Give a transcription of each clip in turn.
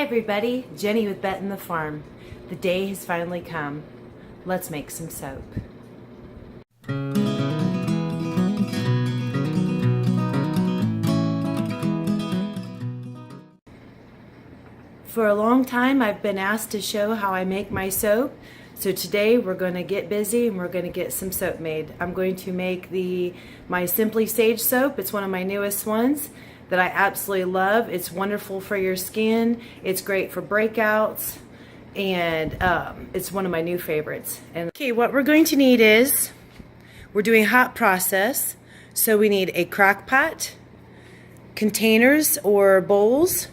everybody, Jenny with Betten the Farm. The day has finally come. Let's make some soap. For a long time I've been asked to show how I make my soap. So today we're going to get busy and we're going to get some soap made. I'm going to make my Simply Sage soap. It's one of my newest ones that I absolutely love. It's wonderful for your skin. It's great for breakouts, and it's one of my new favorites. And okay, what we're going to need is, we're doing hot process, so we need a crock pot, containers or bowls,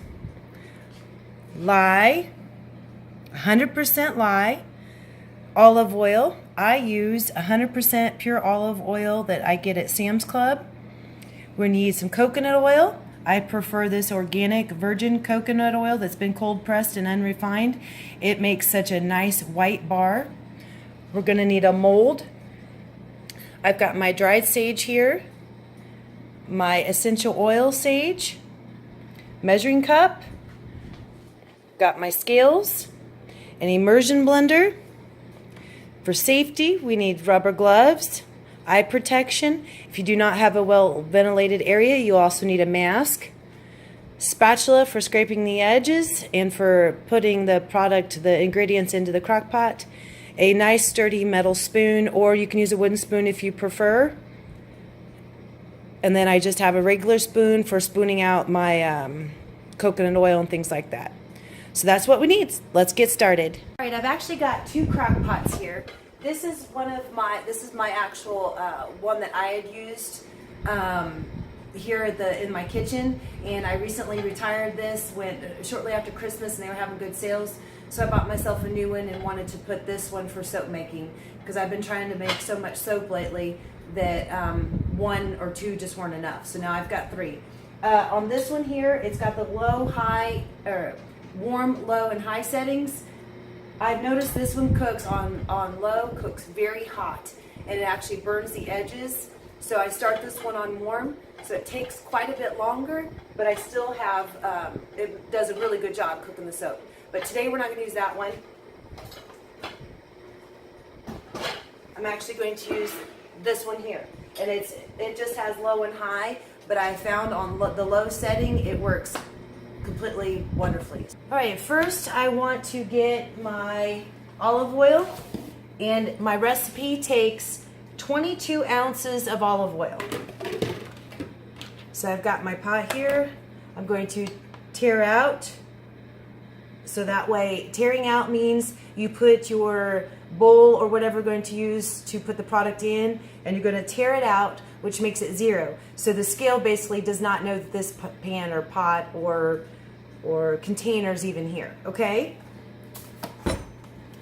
lye, 100% lye, olive oil. I use 100% pure olive oil that I get at Sam's Club. We need some coconut oil. I prefer this organic virgin coconut oil that's been cold pressed and unrefined. It makes such a nice white bar. We're going to need a mold. I've got my dried sage here, my essential oil sage, measuring cup, got my scales, an immersion blender. For safety, we need rubber gloves, eye protection. If you do not have a well-ventilated area, you also need a mask, spatula for scraping the edges and for putting the ingredients into the crock pot, a nice sturdy metal spoon, or you can use a wooden spoon if you prefer. And then I just have a regular spoon for spooning out my coconut oil and things like that. So that's what we need. Let's get started. All right, I've actually got two crock pots here. This is my actual one that I had used here in my kitchen, and I recently retired this shortly after Christmas, and they were having good sales. So I bought myself a new one and wanted to put this one for soap making, because I've been trying to make so much soap lately that one or two just weren't enough. So now I've got three. On this one here, it's got the warm, low, and high settings. I've noticed this one cooks on low, cooks very hot, and it actually burns the edges. So I start this one on warm, so it takes quite a bit longer, but I still have, it does a really good job cooking the soap. But today we're not going to use that one. I'm actually going to use this one here, and it just has low and high, but I found on the low setting it works completely wonderfully. All right, first I want to get my olive oil, and my recipe takes 22 ounces of olive oil. So I've got my pot here. I'm going to tear out. So that way, tearing out means you put your bowl or whatever you're going to use to put the product in, and you're going to tear it out, which makes it 0. So the scale basically does not know that this pan or pot or containers even here, okay?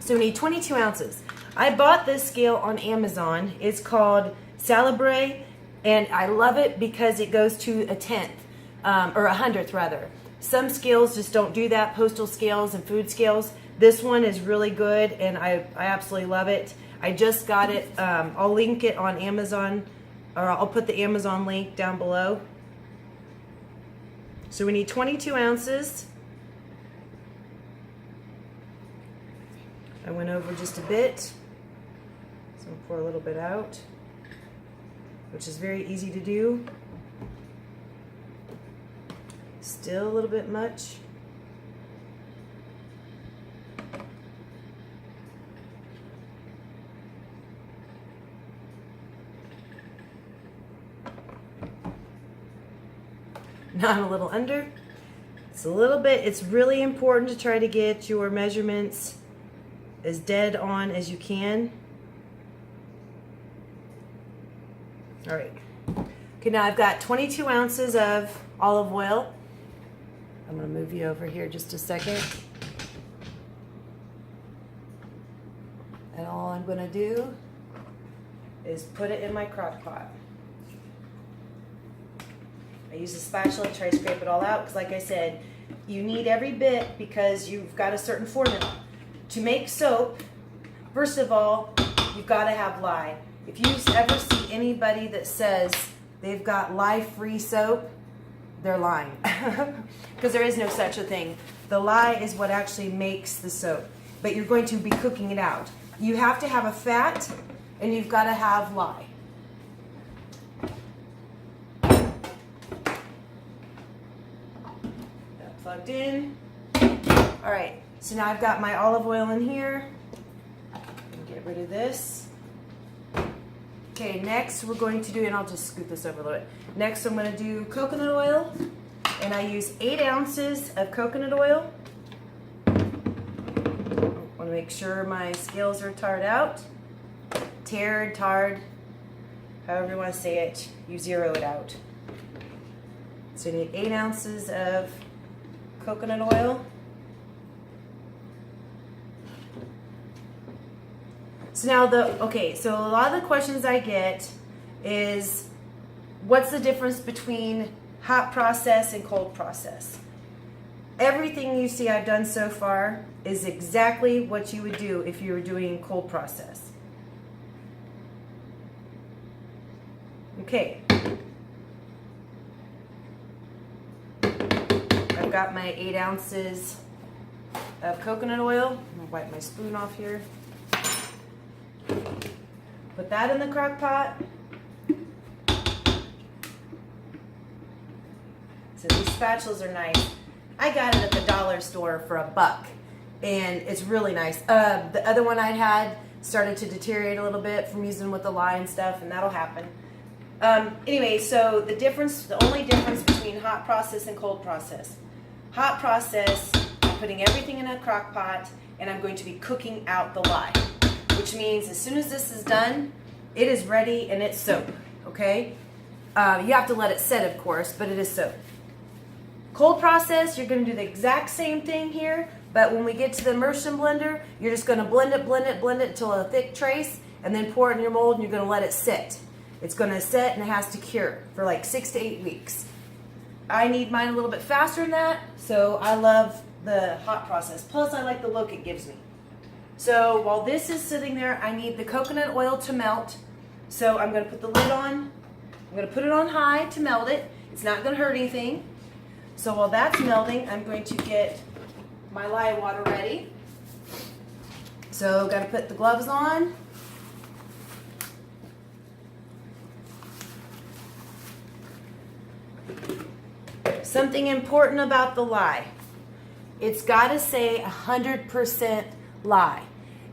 So we need 22 ounces. I bought this scale on Amazon. It's called Calibre, and I love it because it goes to a tenth, or 100th rather. Some scales just don't do that, postal scales and food scales. This one is really good, and I absolutely love it. I just got it. I'll link it on Amazon, or I'll put the Amazon link down below. So we need 22 ounces. I went over just a bit, so I'll pour a little bit out, which is very easy to do. Still a little bit much. Now I'm a little under. It's a little bit, it's really important to try to get your measurements as dead on as you can. All right. Okay, now I've got 22 ounces of olive oil. I'm going to move you over here just a second. And all I'm going to do is put it in my crock pot. I use a spatula to try to scrape it all out, because like I said, you need every bit because you've got a certain formula. To make soap, first of all, you've got to have lye. If you ever see anybody that says they've got lye-free soap, they're lying. Because there is no such a thing. The lye is what actually makes the soap, but you're going to be cooking it out. You have to have a fat, and you've got to have lye. That plugged in. All right, so now I've got my olive oil in here. Get rid of this. Okay, next we're going to do, and I'll just scoot this over a little bit. Next I'm going to do coconut oil, and I use 8 ounces of coconut oil. I want to make sure my scales are tarred out. Tarred, however you want to say it, you zero it out. So you need 8 ounces of coconut oil. So now so a lot of the questions I get is, what's the difference between hot process and cold process? Everything you see I've done so far is exactly what you would do if you were doing cold process. Okay. I've got my 8 ounces of coconut oil. I'm going to wipe my spoon off here. Put that in the crock pot. So these spatulas are nice. I got it at the dollar store for $1, and it's really nice. The other one I had started to deteriorate a little bit from using with the lye and stuff, and that'll happen. Anyway, so the only difference between hot process and cold process. Hot process, I'm putting everything in a crock pot, and I'm going to be cooking out the lye. Which means as soon as this is done, it is ready and it's soap, okay? You have to let it set, of course, but it is soap. Cold process, you're going to do the exact same thing here, but when we get to the immersion blender, you're just going to blend it until a thick trace, and then pour it in your mold, and you're going to let it sit. It's going to sit, and it has to cure for like 6 to 8 weeks. I need mine a little bit faster than that, so I love the hot process. Plus, I like the look it gives me. So while this is sitting there, I need the coconut oil to melt. So I'm going to put the lid on. I'm going to put it on high to melt it. It's not going to hurt anything. So while that's melting, I'm going to get my lye water ready. So got to put the gloves on. Something important about the lye. It's got to say 100% lye.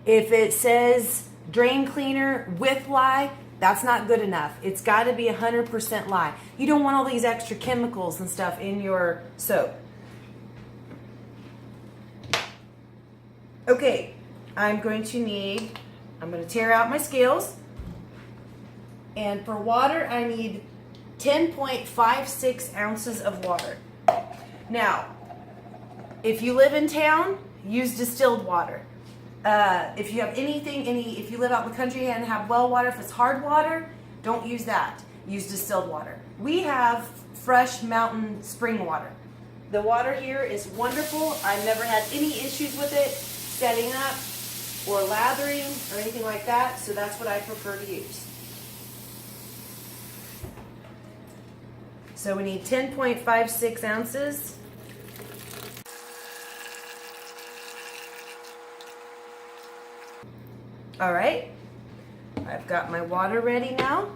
If it says drain cleaner with lye, that's not good enough. It's got to be 100% lye. You don't want all these extra chemicals and stuff in your soap. Okay, I'm going to tear out my scales. And for water, I need 10.56 ounces of water. Now, if you live in town, use distilled water. If you have if you live out in the country and have well water, if it's hard water, don't use that. Use distilled water. We have fresh mountain spring water. The water here is wonderful. I've never had any issues with it setting up or lathering or anything like that, so that's what I prefer to use. So we need 10.56 ounces. All right, I've got my water ready now.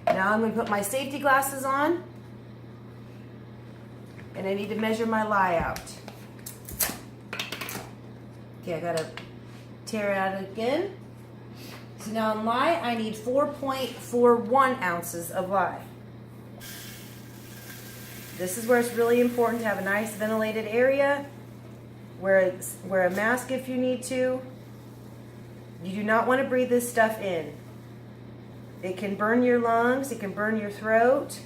Now I'm going to put my safety glasses on, and I need to measure my lye out. Okay, I got to tear it out again. So now in lye, I need 4.41 ounces of lye. This is where it's really important to have a nice ventilated area, wear a mask if you need to. You do not want to breathe this stuff in. It can burn your lungs, it can burn your throat.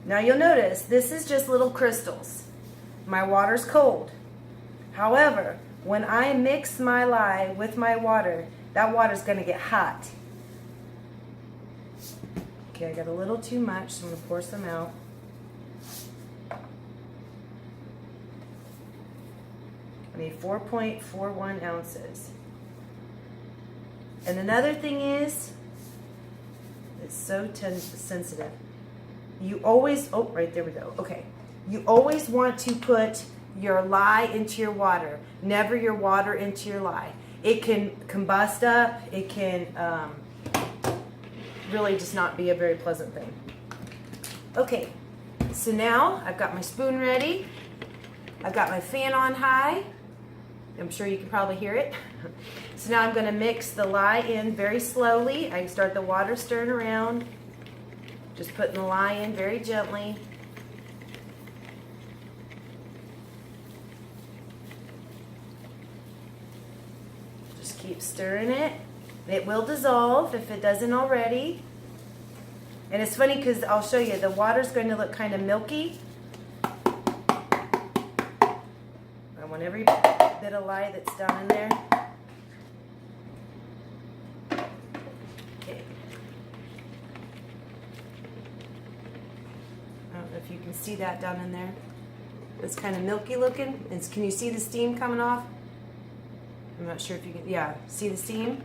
Now you'll notice, this is just little crystals. My water's cold. However, when I mix my lye with my water, that water's going to get hot. Okay, I got a little too much, so I'm going to pour some out. I need 4.41 ounces. And another thing is, it's so sensitive. You always, oh, right there we go. Okay. You always want to put your lye into your water, never your water into your lye. It can combust up, it can really just not be a very pleasant thing. Okay, so now I've got my spoon ready. I've got my fan on high. I'm sure you can probably hear it. So now I'm going to mix the lye in very slowly. I start the water stirring around. Just putting the lye in very gently. Just keep stirring it. It will dissolve if it doesn't already. And it's funny because I'll show you, the water's going to look kind of milky. I want every bit of lye that's down in there. Okay. I don't know if you can see that down in there. It's kind of milky looking. Can you see the steam coming off? I'm not sure if you can, yeah, see the steam?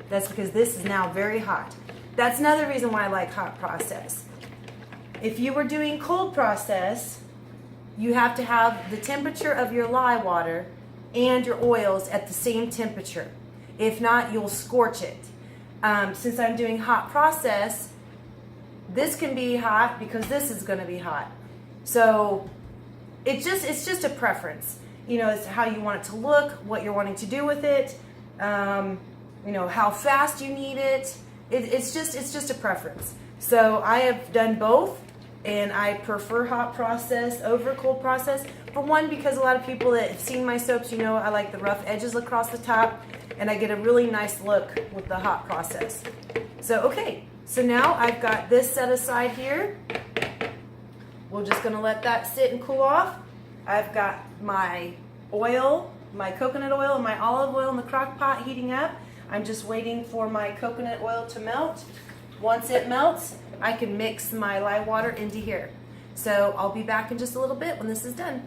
That's because this is now very hot. That's another reason why I like hot process. If you were doing cold process, you have to have the temperature of your lye water and your oils at the same temperature. If not, you'll scorch it. Since I'm doing hot process, this can be hot because this is going to be hot. So it's just a preference. You know, it's how you want it to look, what you're wanting to do with it, you know, how fast you need it. It's just a preference. So I have done both, and I prefer hot process over cold process. For one, because a lot of people that have seen my soaps, you know I like the rough edges across the top, and I get a really nice look with the hot process. So okay, so now I've got this set aside here. We're just gonna let that sit and cool off. I've got my oil, my coconut oil and my olive oil in the crock pot heating up. I'm just waiting for my coconut oil to melt. Once it melts, I can mix my lye water into here. So I'll be back in just a little bit when this is done.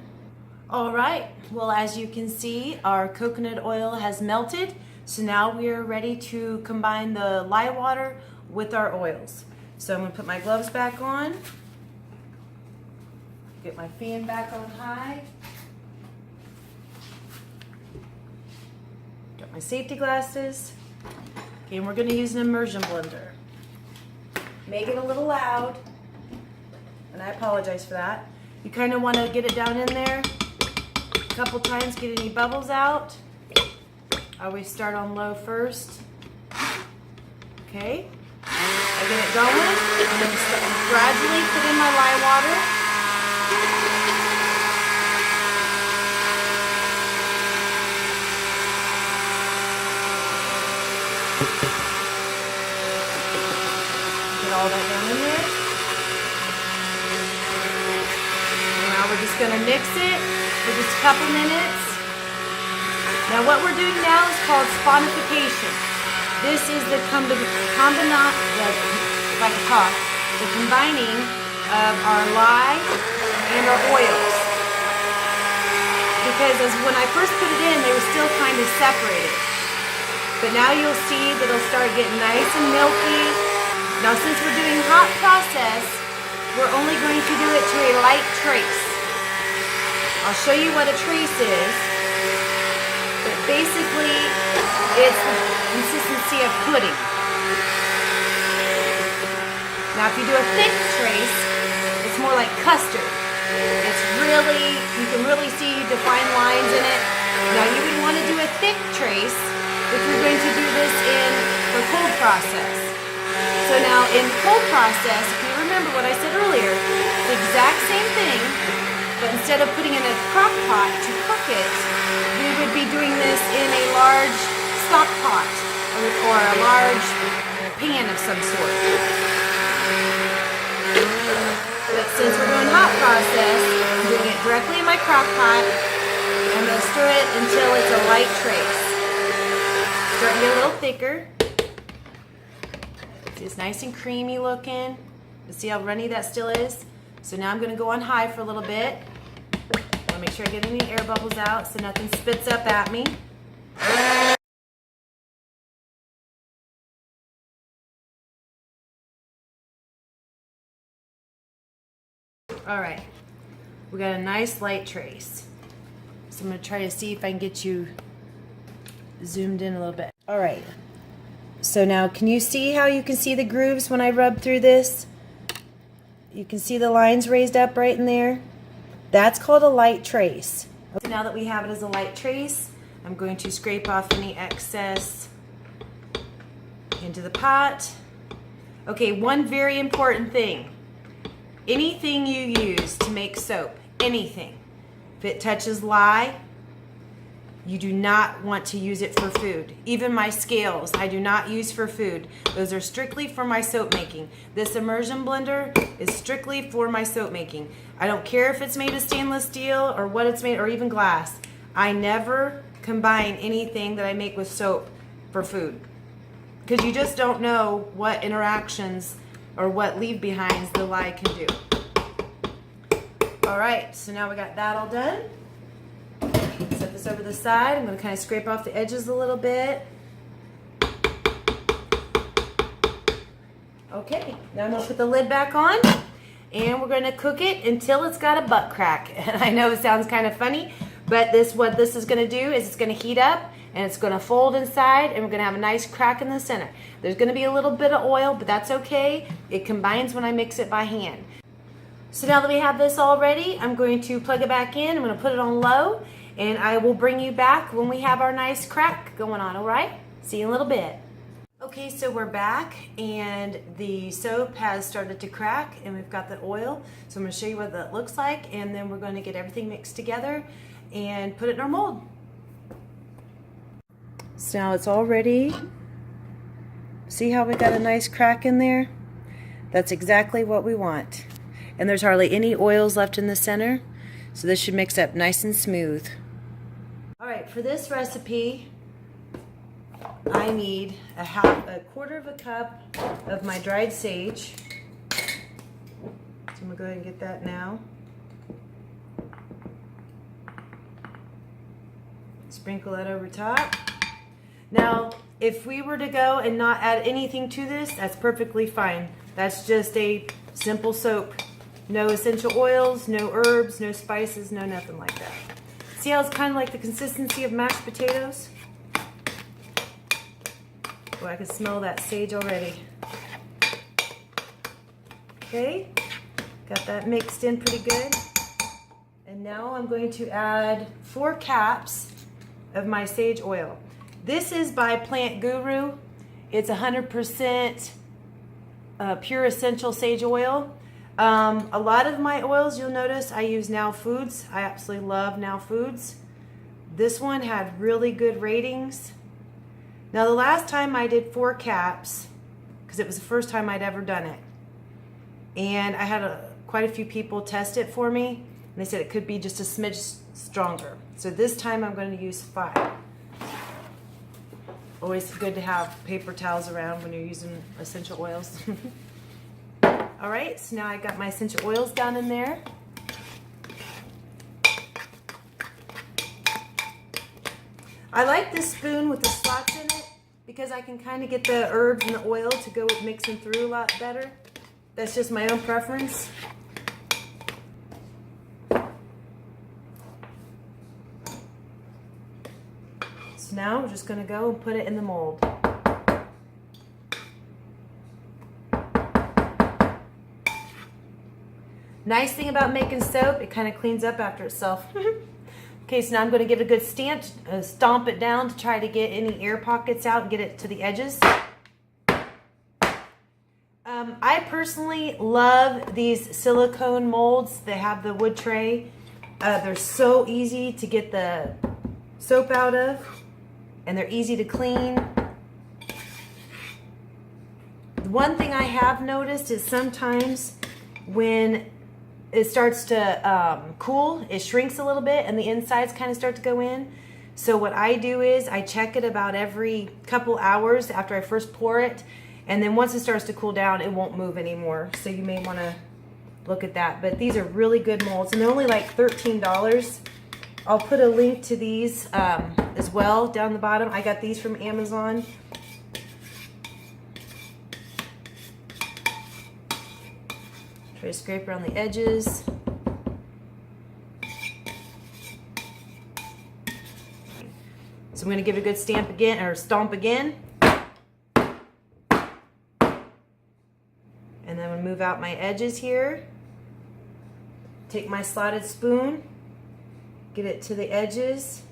All right, well, as you can see, our coconut oil has melted. So now we are ready to combine the lye water with our oils. So I'm gonna put my gloves back on, get my fan back on high, got my safety glasses. Okay, and we're gonna use an immersion blender. Make it a little loud, and I apologize for that. You kind of want to get it down in there a couple times, get any bubbles out. I always start on low first. Okay, I get it going, and then gradually put in my lye water. All that down in there. Now we're just going to mix it for just a couple minutes. Now what we're doing now is called sponification. This is the combining of our lye and our oils. Because when I first put it in, they were still kind of separated. But now you'll see that it'll start getting nice and milky. Now since we're doing hot process, we're only going to do it to a light trace. I'll show you what a trace is, but basically it's the consistency of pudding. Now if you do a thick trace, it's more like custard. It's really, you can really see defined lines in it. Now you would want to do a thick trace if you're going to do this in the cold process. So now in cold process, if you remember what I said earlier, the exact same thing, but instead of putting in a crock pot to cook it, we would be doing this in a large stock pot or a large pan of some sort. But since we're doing hot process, I'm doing it directly in my crock pot. I'm going to stir it until it's a light trace. Starting to get a little thicker. It's nice and creamy looking. You see how runny that still is? So now I'm going to go on high for a little bit. I want to make sure I get any air bubbles out so nothing spits up at me. All right. We got a nice light trace. So I'm going to try to see if I can get you zoomed in a little bit. All right. So now, can you see how you can see the grooves when I rub through this? You can see the lines raised up right in there. That's called a light trace. So now that we have it as a light trace, I'm going to scrape off any excess into the pot. Okay, one very important thing. Anything you use to make soap, anything, if it touches lye, you do not want to use it for food. Even my scales, I do not use for food. Those are strictly for my soap making. This immersion blender is strictly for my soap making. I don't care if it's made of stainless steel or what it's made, or even glass. I never combine anything that I make with soap for food, because you just don't know what interactions or what leave behinds the lye can do. All right, so now we got that all done. Set this over the side. I'm going to kind of scrape off the edges a little bit. Okay, now I'm going to put the lid back on, and we're going to cook it until it's got a butt crack. And I know it sounds kind of funny, but what this is going to do is it's going to heat up, and it's going to fold inside, and we're going to have a nice crack in the center. There's going to be a little bit of oil, but that's okay. It combines when I mix it by hand. So now that we have this all ready, I'm going to plug it back in. I'm going to put it on low, and I will bring you back when we have our nice crack going on, all right? See you in a little bit. Okay, so we're back, and the soap has started to crack, and we've got the oil. So I'm going to show you what that looks like, and then we're going to get everything mixed together and put it in our mold. So now it's all ready. See how we got a nice crack in there? That's exactly what we want. And there's hardly any oils left in the center, so this should mix up nice and smooth. All right, for this recipe, I need a quarter of a cup of my dried sage. So I'm gonna go ahead and get that now. Sprinkle that over top. Now, if we were to go and not add anything to this, that's perfectly fine. That's just a simple soap. No essential oils, no herbs, no spices, no nothing like that. See how it's kind of like the consistency of mashed potatoes? Oh, I can smell that sage already. Okay, got that mixed in pretty good. And now I'm going to add 4 caps of my sage oil. This is by Plant Guru. It's 100% pure essential sage oil. A lot of my oils, you'll notice I use Now Foods. I absolutely love Now Foods. This one had really good ratings. Now the last time I did 4 caps, because it was the first time I'd ever done it, and I had quite a few people test it for me, and they said it could be just a smidge stronger. So this time I'm going to use 5. Always good to have paper towels around when you're using essential oils. All right, so now I got my essential oils down in there. I like this spoon with the slots in it because I can kind of get the herbs and the oil to go mixing through a lot better. That's just my own preference. So now we're just going to go and put it in the mold. Nice thing about making soap, it kind of cleans up after itself. Okay, so now I'm going to give it a good stomp it down to try to get any air pockets out and get it to the edges. I personally love these silicone molds. They have the wood tray. They're so easy to get the soap out of, and they're easy to clean. One thing I have noticed is sometimes when it starts to cool, it shrinks a little bit and the insides kind of start to go in. So what I do is I check it about every couple hours after I first pour it, and then once it starts to cool down, it won't move anymore. So you may want to look at that. But these are really good molds, and they're only like $13. I'll put a link to these as well down the bottom. I got these from Amazon. Try to scrape around the edges. So I'm going to give it a good stamp again, or stomp again. And then I'm going to move out my edges here. Take my slotted spoon, get it to the edges.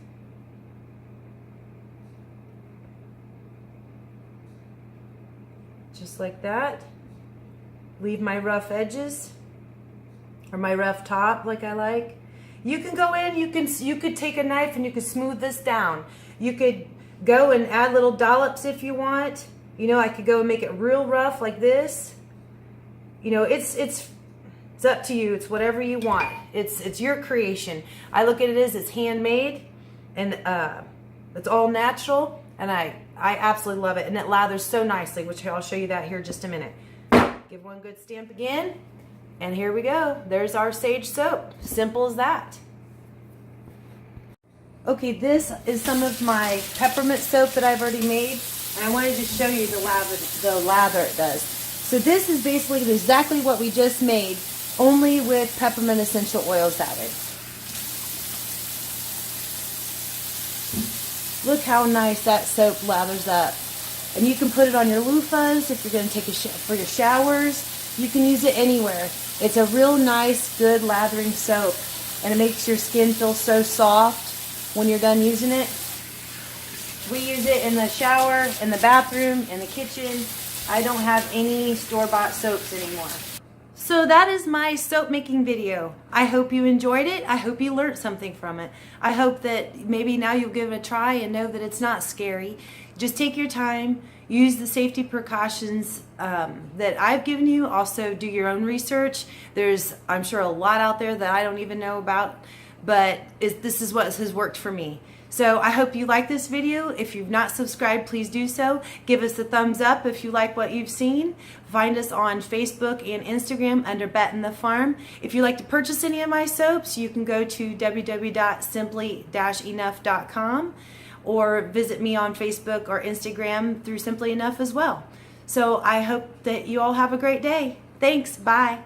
Just like that. Leave my rough edges, or my rough top like I like. You can go in, you could take a knife and you could smooth this down. You could go and add little dollops if you want. You know, I could go and make it real rough like this. You know, it's up to you. It's whatever you want. It's your creation. I look at it as it's handmade, and it's all natural, and I absolutely love it, and it lathers so nicely, which I'll show you that here in just a minute. Give one good stamp again, and here we go. There's our sage soap. Simple as that. Okay, this is some of my peppermint soap that I've already made, and I wanted to show you the lather it does. So this is basically exactly what we just made, only with peppermint essential oils added. Look how nice that soap lathers up. And you can put it on your loofahs if you're going to take for your showers. You can use it anywhere. It's a real nice, good lathering soap. And it makes your skin feel so soft when you're done using it. We use it in the shower, in the bathroom, in the kitchen. I don't have any store-bought soaps anymore. So that is my soap making video. I hope you enjoyed it. I hope you learned something from it. I hope that maybe now you'll give it a try and know that it's not scary. Just take your time, use the safety precautions that I've given you. Also do your own research. There's, I'm sure, a lot out there that I don't even know about, but this is what has worked for me. So I hope you like this video. If you've not subscribed, please do so. Give us a thumbs up if you like what you've seen. Find us on Facebook and Instagram under Betten the Farm. If you'd like to purchase any of my soaps, you can go to www.simply-enough.com or visit me on Facebook or Instagram through Simply Enough as well. So I hope that you all have a great day. Thanks. Bye.